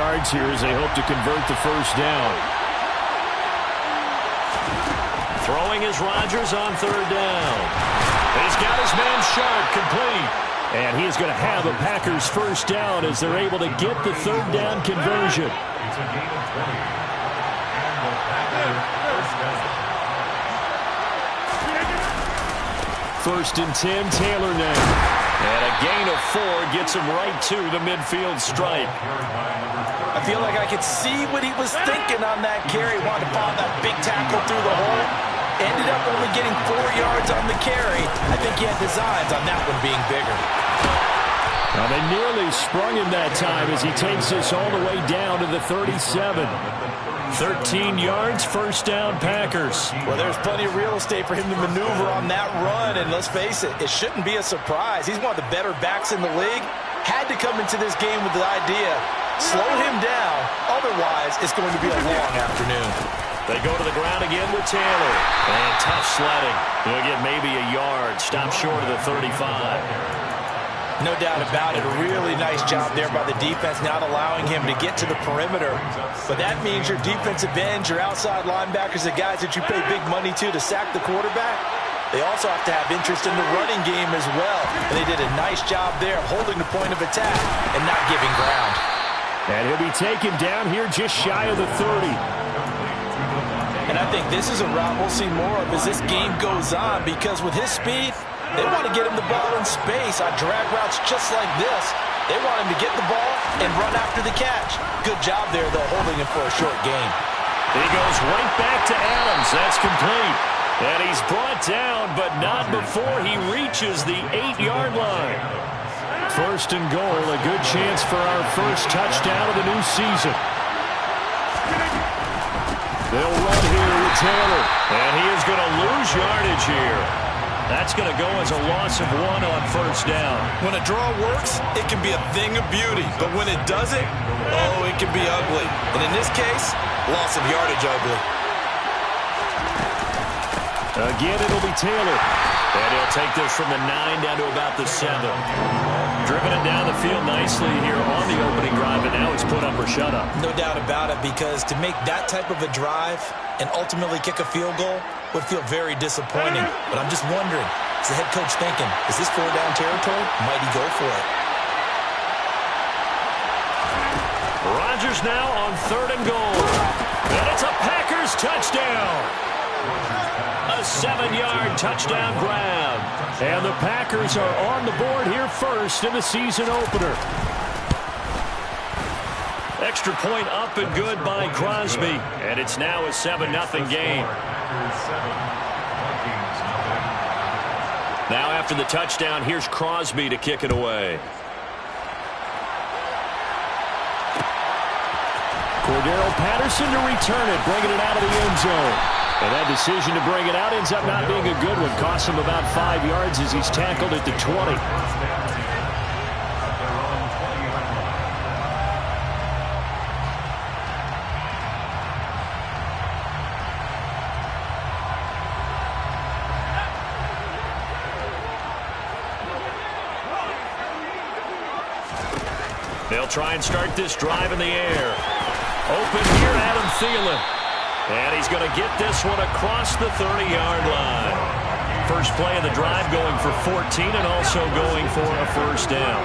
yards here as they hope to convert the first down. Throwing is Rodgers on third down. He's got his man Sharp complete. And he's going to have a Packers first down as they're able to get the third down conversion. It's a gain of 20. And the Packers first down. First and 10, Taylor now. And a gain of 4 gets him right to the midfield stripe. I feel like I could see what he was thinking on that carry. Wanted to follow that big tackle through the hole. Ended up only getting 4 yards on the carry. I think he had designs on that one being bigger. Now they nearly sprung him that time as he takes this all the way down to the 37. 13 yards, first down, Packers. Well, there's plenty of real estate for him to maneuver on that run, and let's face it, it shouldn't be a surprise. He's one of the better backs in the league. Had to come into this game with the idea, slow him down, otherwise it's going to be a long afternoon. They go to the ground again with Taylor. And tough sledding. He'll get maybe a yard, stop short of the 35. No doubt about it. A really nice job there by the defense, not allowing him to get to the perimeter. But that means your defensive ends, your outside linebackers, the guys that you pay big money to sack the quarterback, they also have to have interest in the running game as well. And they did a nice job there of holding the point of attack and not giving ground. And he'll be taken down here just shy of the 30. And I think this is a route we'll see more of as this game goes on, because with his speed, they want to get him the ball in space on drag routes just like this. They want him to get the ball and run after the catch. Good job there, though, holding him for a short gain. He goes right back to Adams. That's complete. And he's brought down, but not before he reaches the 8-yard line. First and goal, a good chance for our first touchdown of the new season. They'll run here with Taylor. And he is going to lose yardage here. That's going to go as a loss of 1 on first down. When a draw works, it can be a thing of beauty. But when it doesn't, oh, it can be ugly. And in this case, loss of yardage ugly. Again, it'll be Taylor. And he'll take this from the 9 down to about the 7. Driven it down the field nicely here on the opening drive, and now it's put up or shut up. No doubt about it, because to make that type of a drive and ultimately kick a field goal would feel very disappointing. But I'm just wondering, is the head coach thinking, is this 4-down territory? Might he go for it? Rodgers now on third and goal. And it's a Packers touchdown. A 7-yard touchdown grab. And the Packers are on the board here first in the season opener. Extra point up and good by Crosby. And it's now a 7-0 game. Now after the touchdown, here's Crosby to kick it away. Cordero Patterson to return it, bringing it out of the end zone. And that decision to bring it out ends up not being a good one. Costs him about 5 yards as he's tackled at the 20. They'll try and start this drive in the air. Open here, Adam Thielen. And he's going to get this one across the 30-yard line. First play of the drive going for 14 and also going for a first down.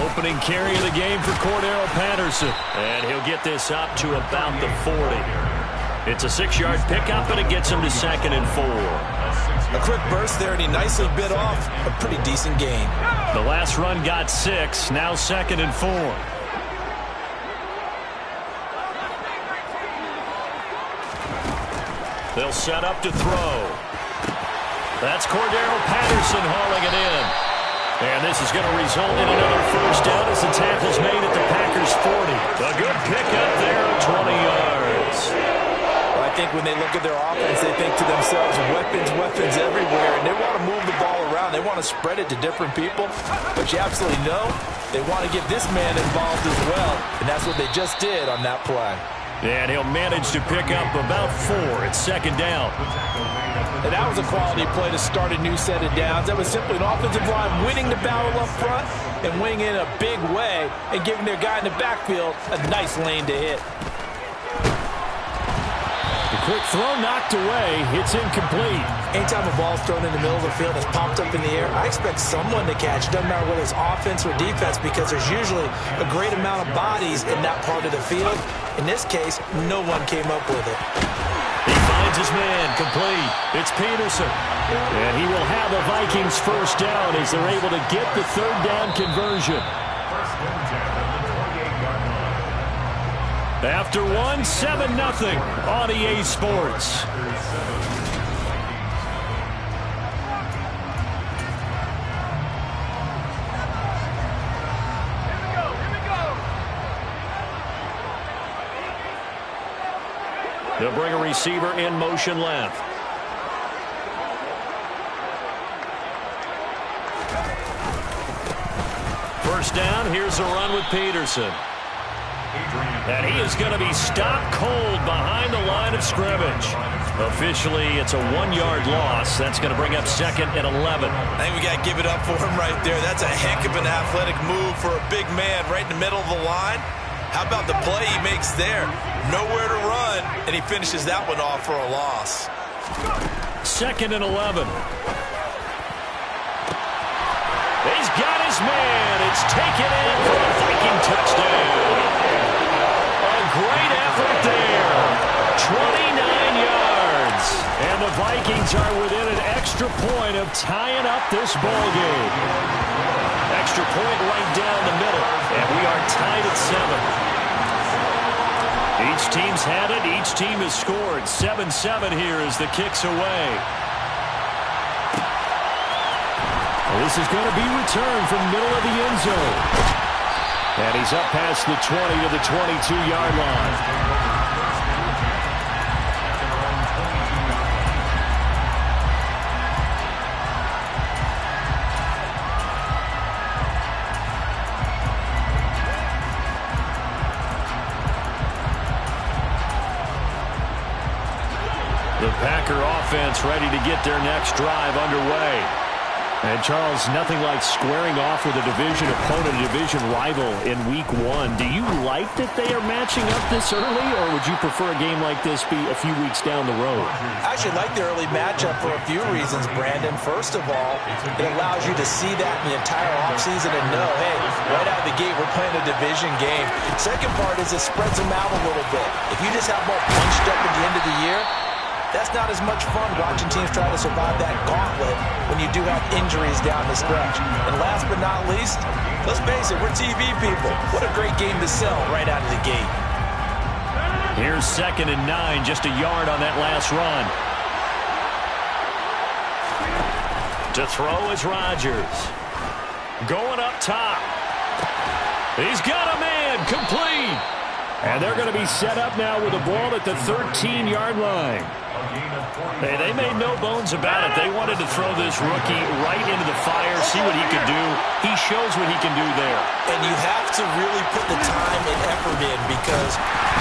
Opening carry of the game for Cordero Patterson. And he'll get this up to about the 40. It's a 6-yard pickup, and it gets him to 2nd and 4. A quick burst there, and he nicely bit off a pretty decent gain. The last run got 6, now 2nd and 4. They'll set up to throw. That's Cordero Patterson hauling it in. And this is going to result in another first down as the tackle's made at the Packers' 40. A good pickup there at 20 yards. Well, I think when they look at their offense, they think to themselves, weapons everywhere, and they want to move the ball around. They want to spread it to different people. But you absolutely know they want to get this man involved as well, and that's what they just did on that play. And he'll manage to pick up about 4. It's second down. And that was a quality play to start a new set of downs. That was simply an offensive line winning the battle up front and winning in a big way and giving their guy in the backfield a nice lane to hit. The quick throw knocked away. It's incomplete. Anytime a ball's thrown in the middle of the field that's popped up in the air, I expect someone to catch. It doesn't matter whether it's offense or defense because there's usually a great amount of bodies in that part of the field. In this case, no one came up with it. He finds his man, complete. It's Peterson. And he will have the Vikings first down as they're able to get the third down conversion. After 1, 7-0 on EA Sports. They'll bring a receiver in motion left. First down, here's a run with Peterson. And he is going to be stopped cold behind the line of scrimmage. Officially, it's a 1-yard loss. That's going to bring up second and 11. I think we got to give it up for him right there. That's a heck of an athletic move for a big man right in the middle of the line. How about the play he makes there? Nowhere to run, and he finishes that one off for a loss. Second and 11. He's got his man. It's taken in for a Viking touchdown. A great effort there. 29 yards. And the Vikings are within an extra point of tying up this ball game. Extra point right down the middle. And we are tied at 7. Each team's had it. Each team has scored. 7-7 here as the kick's away. This is going to be returned from middle of the end zone. And he's up past the 20 to the 22-yard line. The Packer offense ready to get their next drive underway. And, Charles, nothing like squaring off with a division opponent, a division rival in Week 1. Do you like that they are matching up this early, or would you prefer a game like this be a few weeks down the road? I actually like the early matchup for a few reasons, Brandon. First of all, it allows you to see that in the entire offseason and know, hey, right out of the gate, we're playing a division game. Second part is it spreads them out a little bit. If you just have more punched up at the end of the year, that's not as much fun watching teams try to survive that gauntlet when you do have injuries down the stretch. And last but not least, let's face it, we're TV people. What a great game to sell right out of the gate. Here's second and 9, just a yard on that last run. To throw is Rodgers. Going up top. He's got a man, complete. And they're going to be set up now with the ball at the 13-yard line. Hey, they made no bones about it. They wanted to throw this rookie right into the fire, see what he could do. He shows what he can do there. And you have to really put the time and effort in because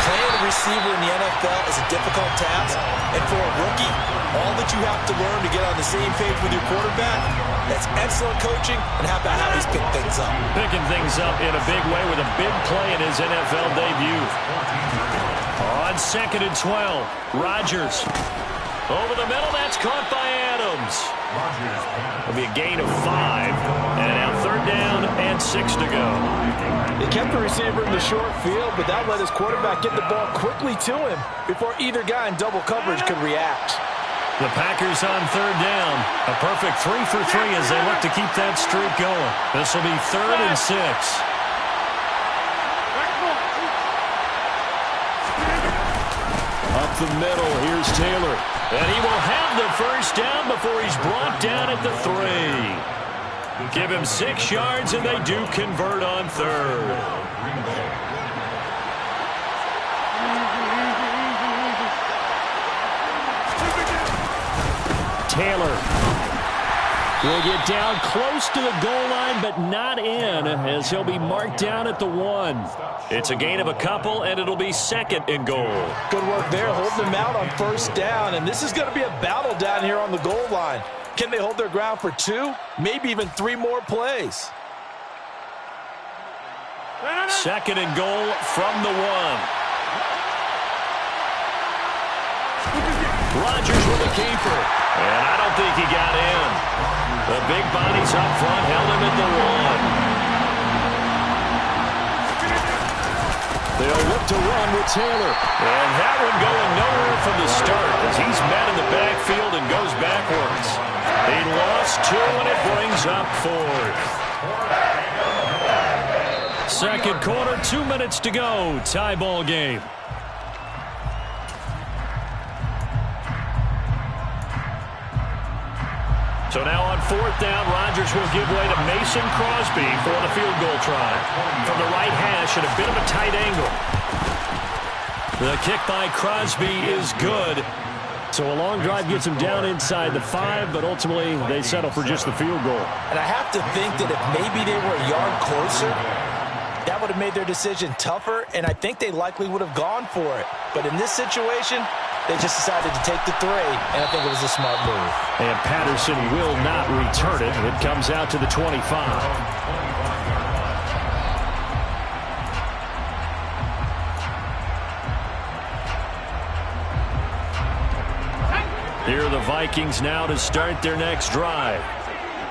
playing a receiver in the NFL is a difficult task. And for a rookie, all that you have to learn to get on the same page with your quarterback, that's excellent coaching, and how about how he's picked things up. Picking things up in a big way with a big play in his NFL debut. On second and 12, Rodgers. Over the middle, that's caught by Adams. It'll be a gain of 5. And now third down and 6 to go. He kept the receiver in the short field, but that let his quarterback get the ball quickly to him before either guy in double coverage could react. The Packers on third down. A perfect 3 for 3 as they look to keep that streak going. This will be third and 6. Up the middle, here's Taylor. And he will have the first down before he's brought down at the 3. Give him 6 yards, and they do convert on third. Taylor. Will get down close to the goal line, but not in, as he'll be marked down at the 1. It's a gain of a couple, and it'll be second and goal. Good work there, holding them out on first down, and this is going to be a battle down here on the goal line. Can they hold their ground for 2, maybe even 3 more plays? Second and goal from the 1. Rodgers with the keeper. And I don't think he got in. The big bodies up front held him at the 1. They'll look to run with Taylor. And that one going nowhere from the start as he's met in the backfield and goes backwards. He lost 2, and it brings up 4th. Second quarter, 2 minutes to go. Tie ball game. So now on 4th down, Rodgers will give way to Mason Crosby for the field goal try. From the right hash at a bit of a tight angle. The kick by Crosby is good. So a long drive gets him down inside the 5, but ultimately they settle for just the field goal. And I have to think that if maybe they were a yard closer, that would have made their decision tougher, and I think they likely would have gone for it. But in this situation, they just decided to take the 3, and I think it was a smart move. And Patterson will not return it. It comes out to the 25. Here are the Vikings now to start their next drive.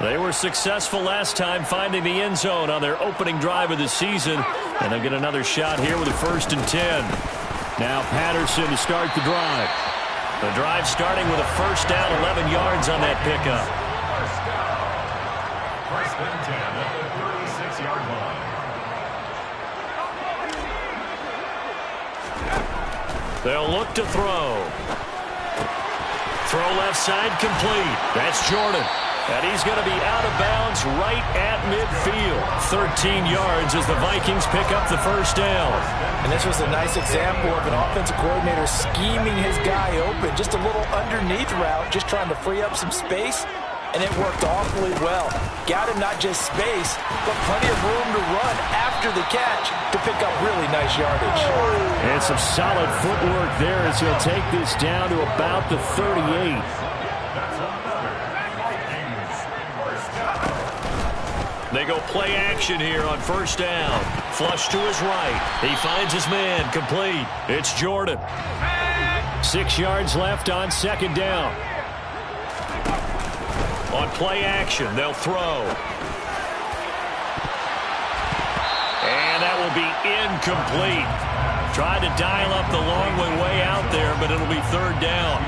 They were successful last time finding the end zone on their opening drive of the season, and they'll get another shot here with a 1st and 10. Now Patterson to start the drive. The drive starting with a 1st down, 11 yards on that pickup. First and 10 at the 36-yard line. They'll look to throw. Throw left side complete. That's Jordan. And he's going to be out of bounds right at midfield. 13 yards as the Vikings pick up the 1st down. And this was a nice example of an offensive coordinator scheming his guy open. Just a little underneath route, just trying to free up some space. And it worked awfully well. Got him not just space, but plenty of room to run after the catch to pick up really nice yardage. And some solid footwork there as he'll take this down to about the 38. They go play action here on 1st down. Flush to his right. He finds his man complete. It's Jordan. 6 yards left on 2nd down. On play action, they'll throw. And that will be incomplete. Tried to dial up the long way out there, but it'll be 3rd down.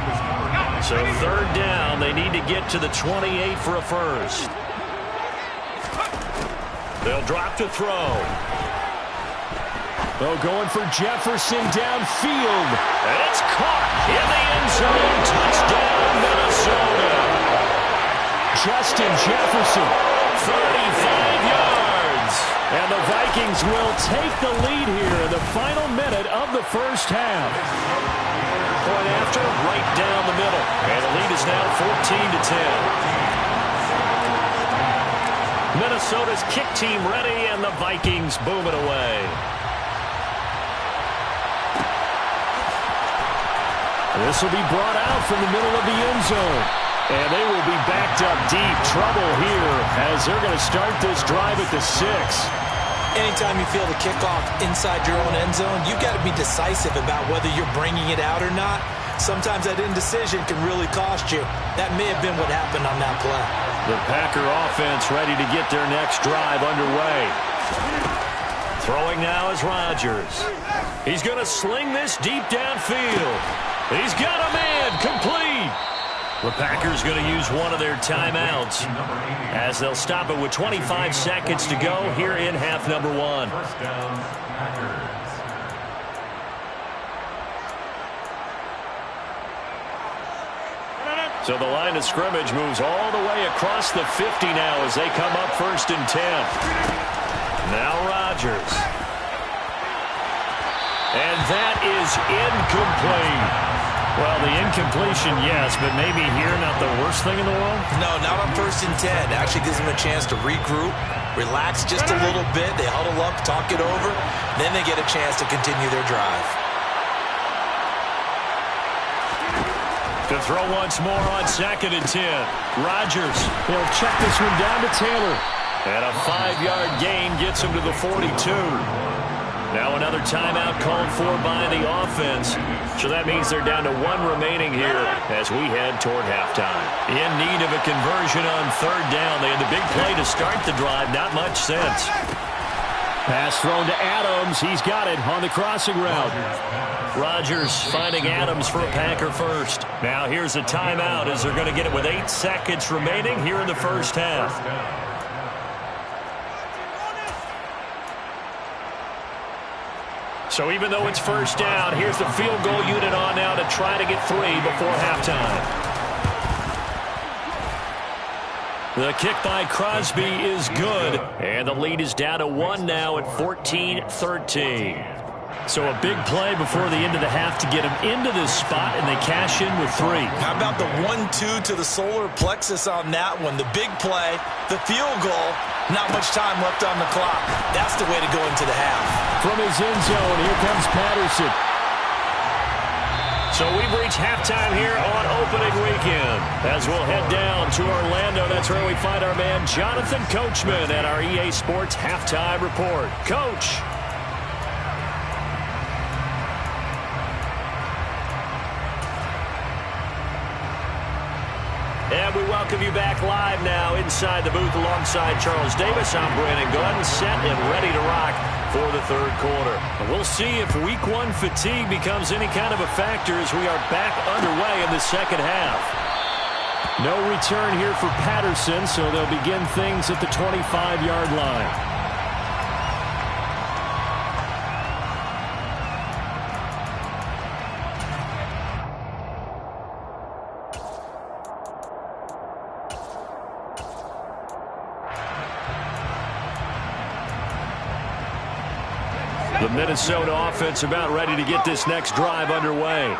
So 3rd down, they need to get to the 28 for a 1st. They'll drop to throw. Oh, going for Jefferson downfield. And it's caught in the end zone. Touchdown, Minnesota. Justin Jefferson. 35 yards. And the Vikings will take the lead here in the final minute of the 1st half. Point after, right down the middle. And the lead is now 14-10. Minnesota's kick team ready, and the Vikings boom it away. This will be brought out from the middle of the end zone. And they will be backed up deep. Trouble here as they're going to start this drive at the 6. Anytime you feel the kickoff inside your own end zone, you've got to be decisive about whether you're bringing it out or not. Sometimes that indecision can really cost you. That may have been what happened on that play. The Packer offense ready to get their next drive underway. Throwing now is Rodgers. He's going to sling this deep downfield. He's got a man complete. The Packers going to use one of their timeouts as they'll stop it with 25 seconds to go here in half number 1. First down, Packers. So the line of scrimmage moves all the way across the 50 now as they come up 1st and 10. Now Rodgers. And that is incomplete. Well, the incompletion, yes, but maybe here not the worst thing in the world? No, not on 1st and 10. It actually gives them a chance to regroup, relax just a little bit. They huddle up, talk it over, then they get a chance to continue their drive. To throw once more on 2nd and 10. Rodgers, he'll check this one down to Taylor. And a 5-yard gain gets him to the 42. Now another timeout called for by the offense. So that means they're down to 1 remaining here as we head toward halftime. In need of a conversion on 3rd down. They had the big play to start the drive. Not much sense. Pass thrown to Adams. He's got it on the crossing route. Rodgers finding Adams for a Packer first. Now here's a timeout as they're going to get it with 8 seconds remaining here in the first half. So even though it's 1st down, here's the field goal unit on now to try to get 3 before halftime. The kick by Crosby is good, and the lead is down to 1 now at 14-13. So a big play before the end of the half to get him into this spot, and they cash in with 3. How about the 1-2 to the solar plexus on that one? The big play, the field goal, not much time left on the clock. That's the way to go into the half. From his end zone, here comes Patterson. So we've reached halftime here on opening weekend. As we'll head down to Orlando, that's where we find our man Jonathan Coachman at our EA Sports Halftime Report. Coach. And we welcome you back live now inside the booth alongside Charles Davis. I'm Brandon Glenn, set and ready to rock for the 3rd quarter. And we'll see if Week 1 fatigue becomes any kind of a factor as we are back underway in the 2nd half. No return here for Patterson, so they'll begin things at the 25-yard line. The Minnesota offense about ready to get this next drive underway.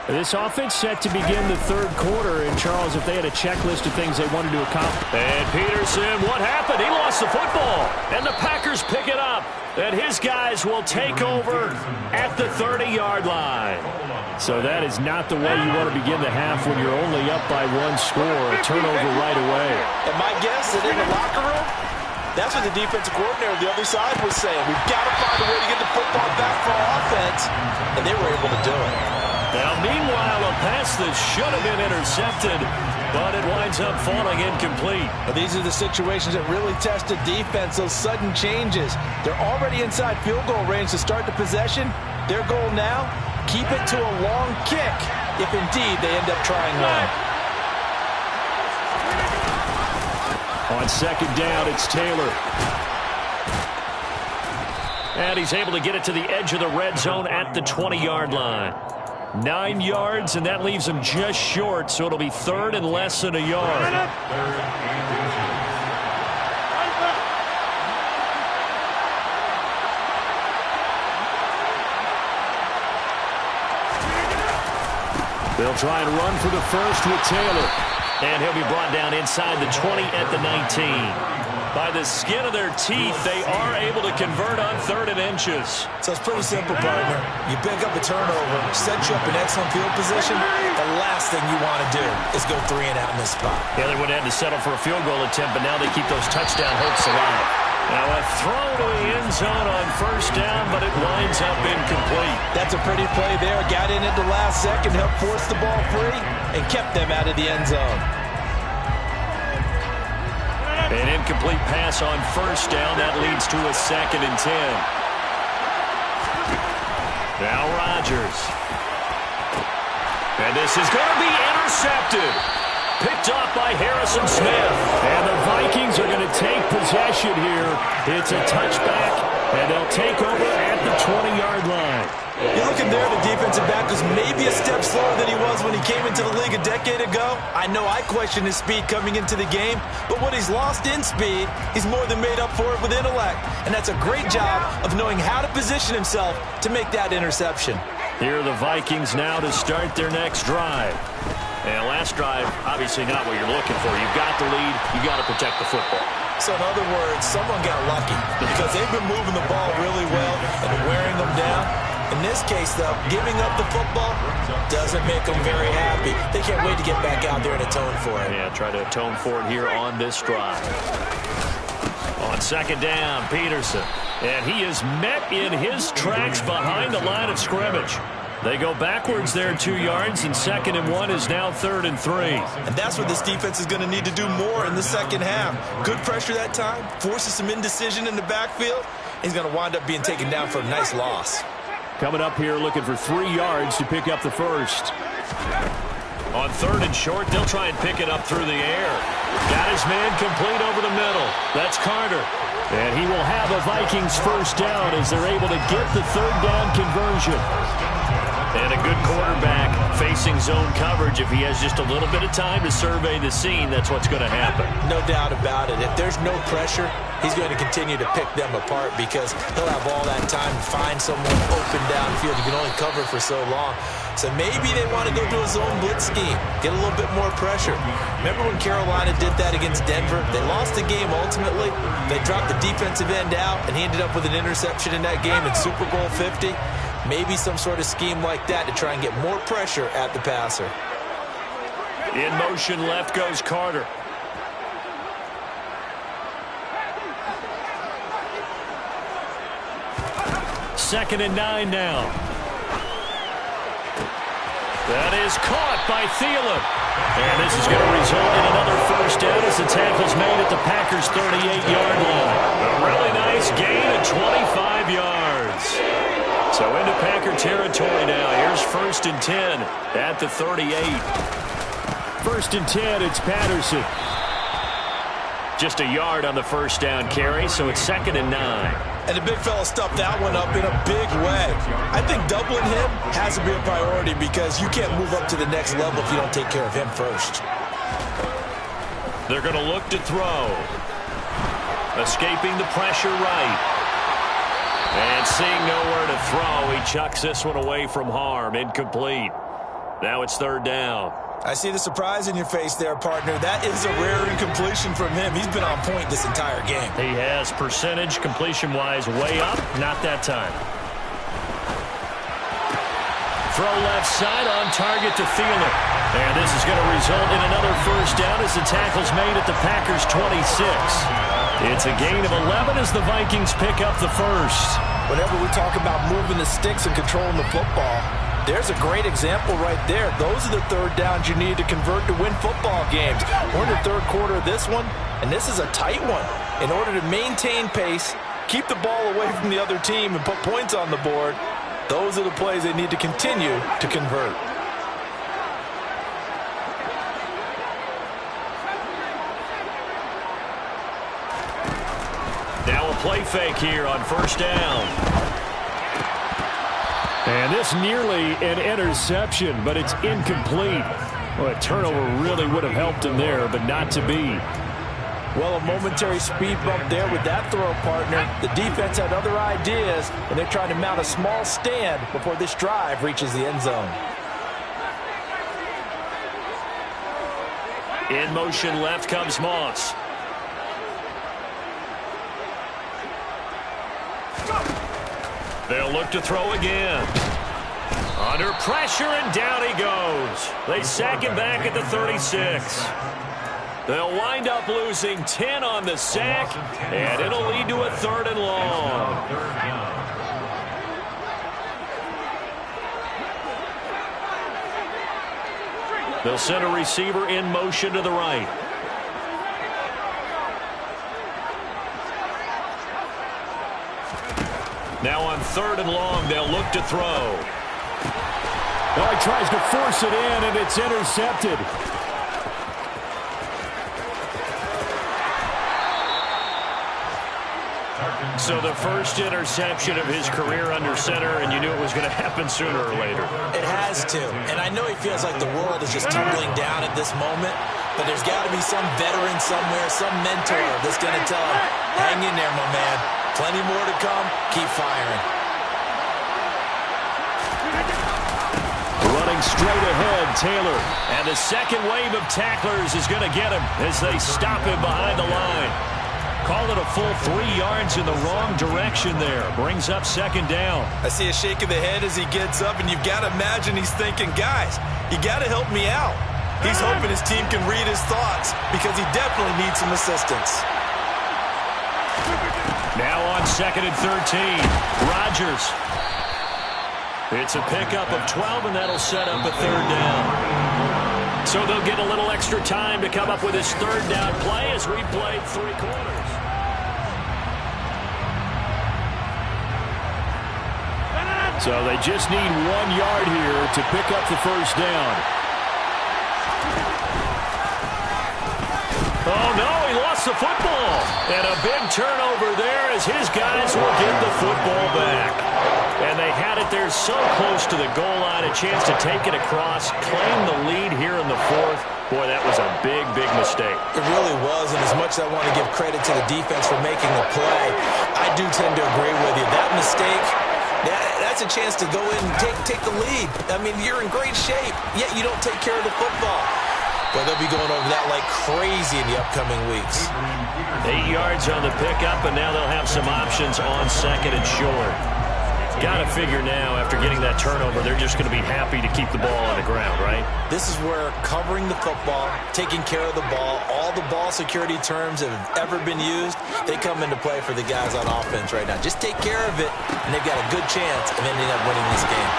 This offense set to begin the 3rd quarter. And, Charles, if they had a checklist of things they wanted to accomplish. And Peterson, what happened? He lost the football. And the Packers pick it up. And his guys will take over at the 30-yard line. So that is not the way you want to begin the half when you're only up by 1 score. A turnover right away. And my guess is in the locker room, that's what the defensive coordinator on the other side was saying. We've got to find a way to get the football back for our offense. And they were able to do it. Now, meanwhile, a pass that should have been intercepted, but it winds up falling incomplete. Well, these are the situations that really test the defense, those sudden changes. They're already inside field goal range to start the possession. Their goal now, keep it to a long kick, if indeed they end up trying one. On 2nd down, it's Taylor. And he's able to get it to the edge of the red zone at the 20-yard line. 9 yards, and that leaves him just short, so it'll be 3rd and less than a yard. They'll try and run for the first with Taylor. And he'll be brought down inside the 20 at the 19. By the skin of their teeth, they are able to convert on 3rd and inches. So it's pretty simple, partner. You pick up a turnover, set you up in excellent field position. The last thing you want to do is go 3 and out in this spot. Yeah, they would have had to settle for a field goal attempt, but now they keep those touchdown hopes alive. Now a throw to the end zone on 1st down, but it winds up incomplete. That's a pretty play there. Got in at the last second, helped force the ball free, and kept them out of the end zone. An incomplete pass on 1st down. That leads to a 2nd and 10. Now Rodgers. And this is going to be intercepted. Picked off by Harrison Smith. And the Vikings are going to take possession here. It's a touchback, and they'll take over at the 20-yard line. You're looking there, the defensive back was maybe a step slower than he was when he came into the league a decade ago. I know I questioned his speed coming into the game, but what he's lost in speed, he's more than made up for it with intellect. And that's a great job of knowing how to position himself to make that interception. Here are the Vikings now to start their next drive. And last drive, obviously not what you're looking for. You've got the lead. You've got to protect the football. So in other words, someone got lucky because they've been moving the ball really well and wearing them down. In this case, though, giving up the football doesn't make them very happy. They can't wait to get back out there and atone for it. Yeah, try to atone for it here on this drive. On second down, Peterson. And he is met in his tracks behind the line of scrimmage. They go backwards there 2 yards, and 2nd and 1 is now 3rd and 3. And that's what this defense is going to need to do more in the second half. Good pressure that time, forces some indecision in the backfield. He's going to wind up being taken down for a nice loss. Coming up here looking for 3 yards to pick up the first. On 3rd and short, they'll try and pick it up through the air. Got his man complete over the middle. That's Carter. And he will have a Vikings first down as they're able to get the 3rd down conversion. And a good quarterback facing zone coverage. If he has just a little bit of time to survey the scene, that's what's going to happen. No doubt about it. If there's no pressure, he's going to continue to pick them apart because he'll have all that time to find someone open downfield. You can only cover for so long. So maybe they want to go to a zone blitz scheme, get a little bit more pressure. Remember when Carolina did that against Denver? They lost the game ultimately. They dropped the defensive end out, and he ended up with an interception in that game in Super Bowl 50. Maybe some sort of scheme like that to try and get more pressure at the passer. In motion, left goes Carter. Second and 9 now. That is caught by Thielen. And this is going to result in another first down as the tackle's made at the Packers' 38-yard line. A really nice gain of 25 yards. So into Packer territory now. Here's 1st and 10 at the 38. 1st and 10, it's Patterson. Just a yard on the first down carry, so it's 2nd and 9. And the big fella stuffed that one up in a big way. I think doubling him has to be a priority because you can't move up to the next level if you don't take care of him first. They're going to look to throw. Escaping the pressure right. And seeing nowhere to throw, he chucks this one away from harm. Incomplete. Now it's 3rd down. I see the surprise in your face there, partner. That is a rare incompletion from him. He's been on point this entire game. He has percentage completion-wise way up. Not that time. Throw left side on target to Thielen. And this is going to result in another first down as the tackle's made at the Packers' 26. It's a gain of 11 as the Vikings pick up the first. Whenever we talk about moving the sticks and controlling the football, there's a great example right there. Those are the 3rd downs you need to convert to win football games. We're in the 3rd quarter of this one, and this is a tight one. In order to maintain pace, keep the ball away from the other team, and put points on the board, those are the plays they need to continue to convert. Now a play fake here on 1st down. And this nearly an interception, but it's incomplete. Well, a turnover really would have helped him there, but not to be. Well, a momentary speed bump there with that throw, partner. The defense had other ideas, and they're trying to mount a small stand before this drive reaches the end zone. In motion left comes Moss. They'll look to throw again. Under pressure, and down he goes. They sack him back at the 36. They'll wind up losing 10 on the sack, and it'll lead to a 3rd and long. They'll send a receiver in motion to the right. Now on 3rd and long, they'll look to throw. Well, he tries to force it in, and it's intercepted. So the first interception of his career under center, and you knew it was going to happen sooner or later. It has to. And I know he feels like the world is just tumbling down at this moment, but there's got to be some veteran somewhere, some mentor that's going to tell him, hang in there, my man. Plenty more to come. Keep firing. Looking straight ahead, Taylor. And the second wave of tacklers is going to get him as they stop him behind the line. Call it a full 3 yards in the wrong direction there. Brings up second down. I see a shake of the head as he gets up, and you've got to imagine he's thinking, guys, you got to help me out. He's hoping his team can read his thoughts because he definitely needs some assistance. Now on 2nd and 13, Rodgers. It's a pickup of 12, and that'll set up a 3rd down. So they'll get a little extra time to come up with his 3rd down play as we played 3 quarters. So they just need 1 yard here to pick up the 1st down. Oh, no, he lost the football. And a big turnover there as his guys will get the football back. And they had it there so close to the goal line, a chance to take it across, claim the lead here in the 4th. Boy, that was a big, big mistake. It really was, and as much as I want to give credit to the defense for making the play, I do tend to agree with you. That mistake, that's a chance to go in and take the lead. I mean, you're in great shape, yet you don't take care of the football. But they'll be going over that like crazy in the upcoming weeks. 8 yards on the pickup, and now they'll have some options on 2nd and short. Got to figure now, after getting that turnover, they're just going to be happy to keep the ball on the ground, right? This is where covering the football, taking care of the ball, all the ball security terms that have ever been used, they come into play for the guys on offense right now. Just take care of it, and they've got a good chance of ending up winning this game.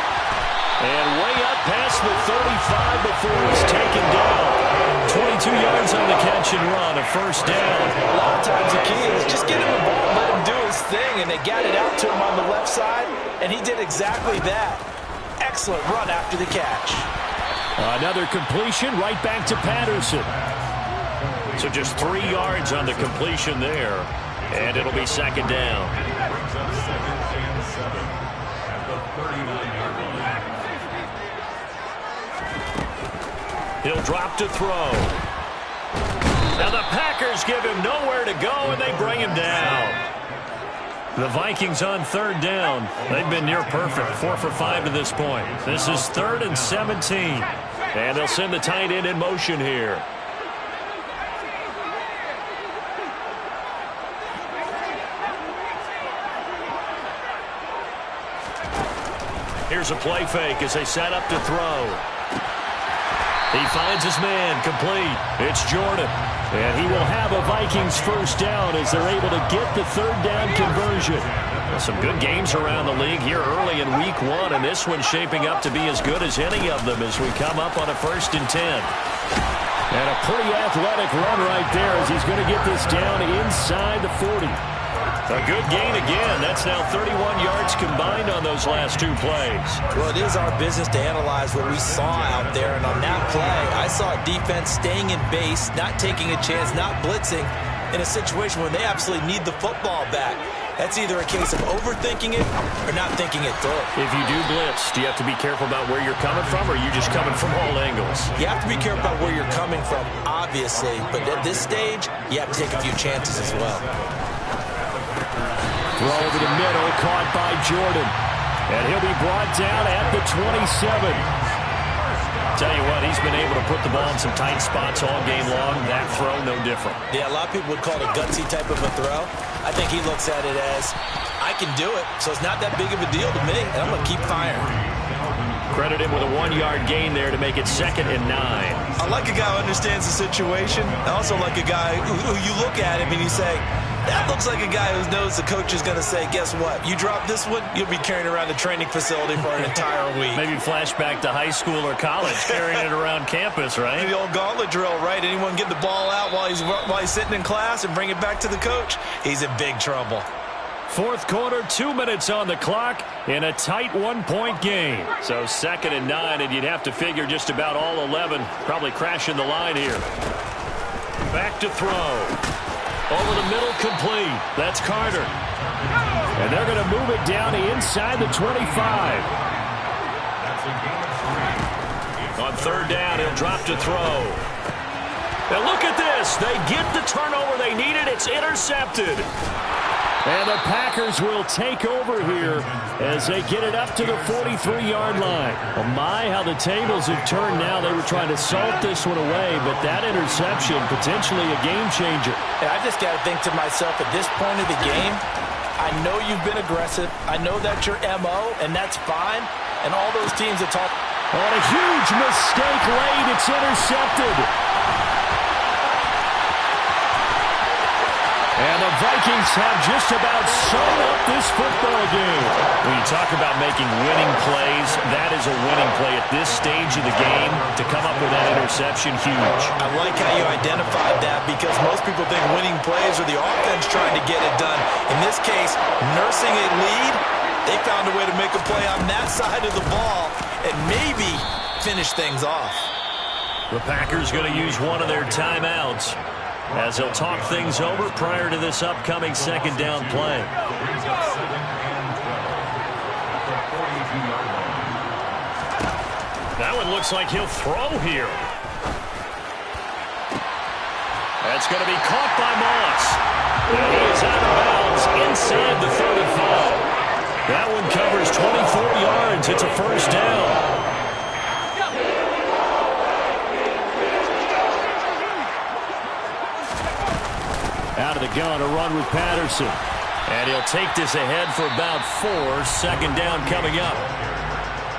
And way up past the 35 before he's taken down. 22 yards on the catch and run, a 1st down. A lot of times the key is just get him the ball and let him do his thing, and they got it out to him on the left side, and he did exactly that. Excellent run after the catch. Another completion right back to Patterson. So just 3 yards on the completion there, and it'll be 2nd down. Brings up 2nd and 7 at the 39-yard line. He'll drop to throw. Now the Packers give him nowhere to go, and they bring him down. The Vikings on 3rd down. They've been near perfect, 4 for 5 to this point. This is 3rd and 17. And they'll send the tight end in motion here. Here's a play fake as they set up to throw. He finds his man, complete. It's Jordan. And he will have a Vikings 1st down as they're able to get the 3rd down conversion. Well, some good games around the league here early in week 1, and this one's shaping up to be as good as any of them as we come up on a 1st and 10. And a pretty athletic run right there as he's going to get this down inside the 40. A good gain again. That's now 31 yards combined on those last 2 plays. Well, it is our business to analyze what we saw out there. And on that play, I saw a defense staying in base, not taking a chance, not blitzing in a situation where they absolutely need the football back. That's either a case of overthinking it or not thinking it through. If you do blitz, do you have to be careful about where you're coming from, or are you just coming from all angles? You have to be careful about where you're coming from, obviously. But at this stage, you have to take a few chances as well. Throw over the middle, caught by Jordan. And he'll be brought down at the 27. Tell you what, he's been able to put the ball in some tight spots all game long. That throw, no different. Yeah, a lot of people would call it a gutsy type of a throw. I think he looks at it as, I can do it, so it's not that big of a deal to me, and I'm going to keep firing. Credit him with a 1-yard gain there to make it 2nd and 9. I like a guy who understands the situation. I also like a guy who you look at him and you say, that looks like a guy who knows the coach is going to say, guess what? You drop this one, you'll be carrying around the training facility for an entire week. Maybe flashback to high school or college, carrying it around campus, right? The old gauntlet drill, right? Anyone get the ball out while he's sitting in class and bring it back to the coach? He's in big trouble. 4th quarter, 2 minutes on the clock in a tight 1-point game. So 2nd and 9, and you'd have to figure just about all 11 probably crashing the line here. Back to throw. Over the middle, complete. That's Carter. And they're going to move it down inside the 25. On 3rd down, he'll drop to throw. Now look at this. They get the turnover they needed. It's intercepted. And the Packers will take over here as they get it up to the 43-yard line. Oh my, how the tables have turned now. They were trying to salt this one away, but that interception, potentially a game changer. And I just got to think to myself, at this point of the game, I know you've been aggressive. I know that's your MO, and that's fine. And all those teams that talk. On a huge mistake late, it's intercepted. And the Vikings have just about sewn up this football game. When you talk about making winning plays, that is a winning play at this stage of the game. To come up with that interception, huge. I like how you identified that, because most people think winning plays are the offense trying to get it done. In this case, nursing a lead, they found a way to make a play on that side of the ball and maybe finish things off. The Packers going to use one of their timeouts as they'll talk things over prior to this upcoming second down play. That one looks like he'll throw here. That's going to be caught by Moss. And he is out of bounds inside the 35. That one covers 24 yards. It's a first down. Out of the gun, a run with Patterson. And he'll take this ahead for about 4. Second down coming up.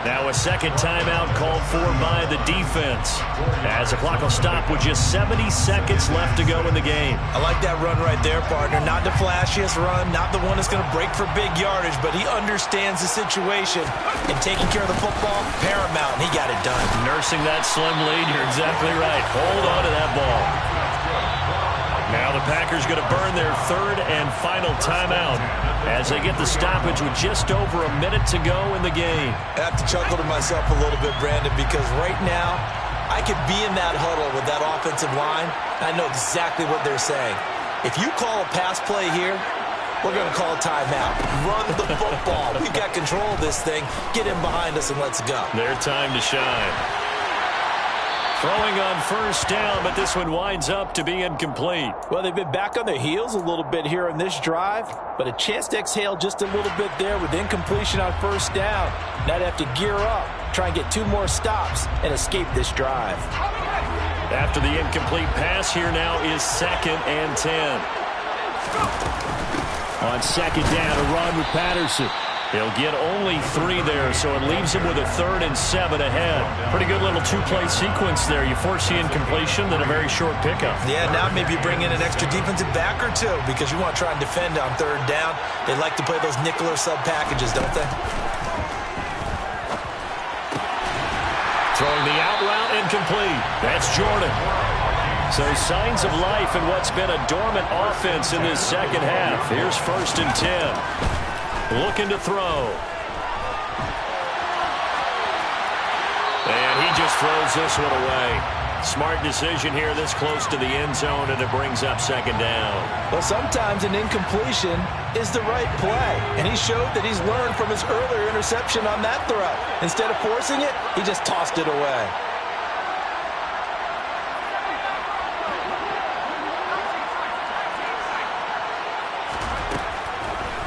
Now a second timeout called for by the defense, as the clock will stop with just 70 seconds left to go in the game. I like that run right there, partner. Not the flashiest run, not the one that's going to break for big yardage, but he understands the situation, and taking care of the football, paramount, and he got it done. Nursing that slim lead, you're exactly right. Hold on to that ball. Now the Packers going to burn their third and final timeout as they get the stoppage with just over a minute to go in the game. I have to chuckle to myself a little bit, Brandon, because right now I could be in that huddle with that offensive line. I know exactly what they're saying. If you call a pass play here, we're going to call a timeout. Run the football. We've got control of this thing. Get in behind us and let's go. Their time to shine. Throwing on first down, but this one winds up to be incomplete. Well, they've been back on their heels a little bit here in this drive, but a chance to exhale just a little bit there with incompletion on first down. Now they have to gear up, try and get 2 more stops, and escape this drive. After the incomplete pass, here now is 2nd and 10. On second down, a run with Patterson. He'll get only 3 there, so it leaves him with a 3rd and 7 ahead. Pretty good little 2-play sequence there. You force the incompletion, then a very short pickup. Yeah, now maybe bring in an extra defensive back or 2 because you want to try and defend on 3rd down. They like to play those nickel or sub packages, don't they? Throwing the out route incomplete. That's Jordan. So signs of life in what's been a dormant offense in this second half. Here's 1st and 10. Looking to throw. And he just throws this one away. Smart decision here this close to the end zone, and it brings up 2nd down. Well, sometimes an incompletion is the right play, and he showed that he's learned from his earlier interception on that throw. Instead of forcing it, he just tossed it away.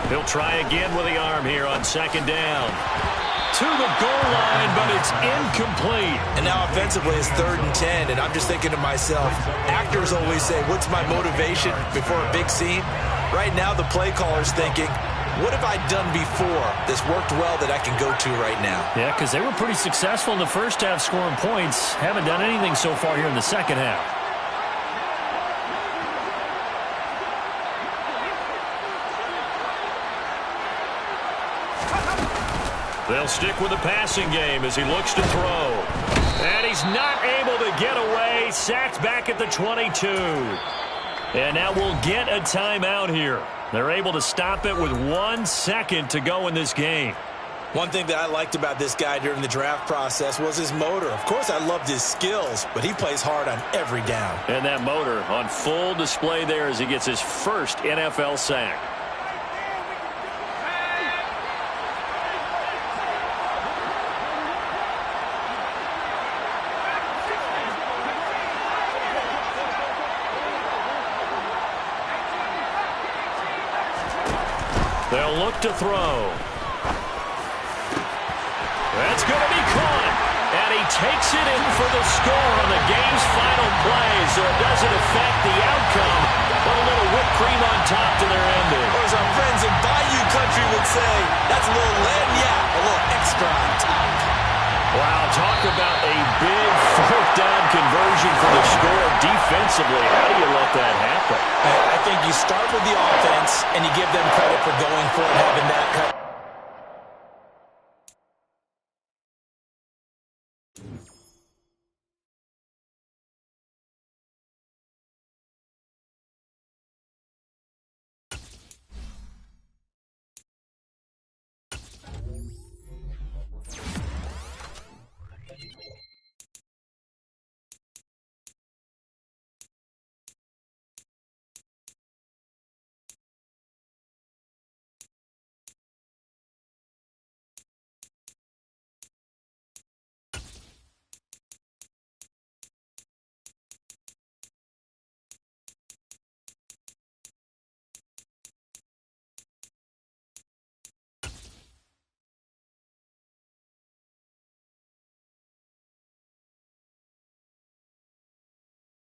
He'll try again with the arm here on 2nd down. To the goal line, but it's incomplete. And now offensively it's 3rd and 10, and I'm just thinking to myself, actors always say, what's my motivation before a big scene? Right now the play caller's thinking, what have I done before that's worked well that I can go to right now? Yeah, because they were pretty successful in the first half scoring points. Haven't done anything so far here in the second half. They'll stick with the passing game as he looks to throw. And he's not able to get away. Sacked back at the 22. And now we'll get a timeout here. They're able to stop it with 1 second to go in this game. One thing that I liked about this guy during the draft process was his motor. Of course, I loved his skills, but he plays hard on every down. And that motor on full display there as he gets his first NFL sack. They'll look to throw. That's going to be caught. And he takes it in for the score on the game's final play, so it doesn't affect the outcome, but a little whipped cream on top to their ending. Or as our friends in Bayou Country would say, that's a little lagniappe, a little extra on top. Wow, talk about a big fourth down conversion for the score defensively. How do you let that happen? I think you start with the offense and you give them credit for going for it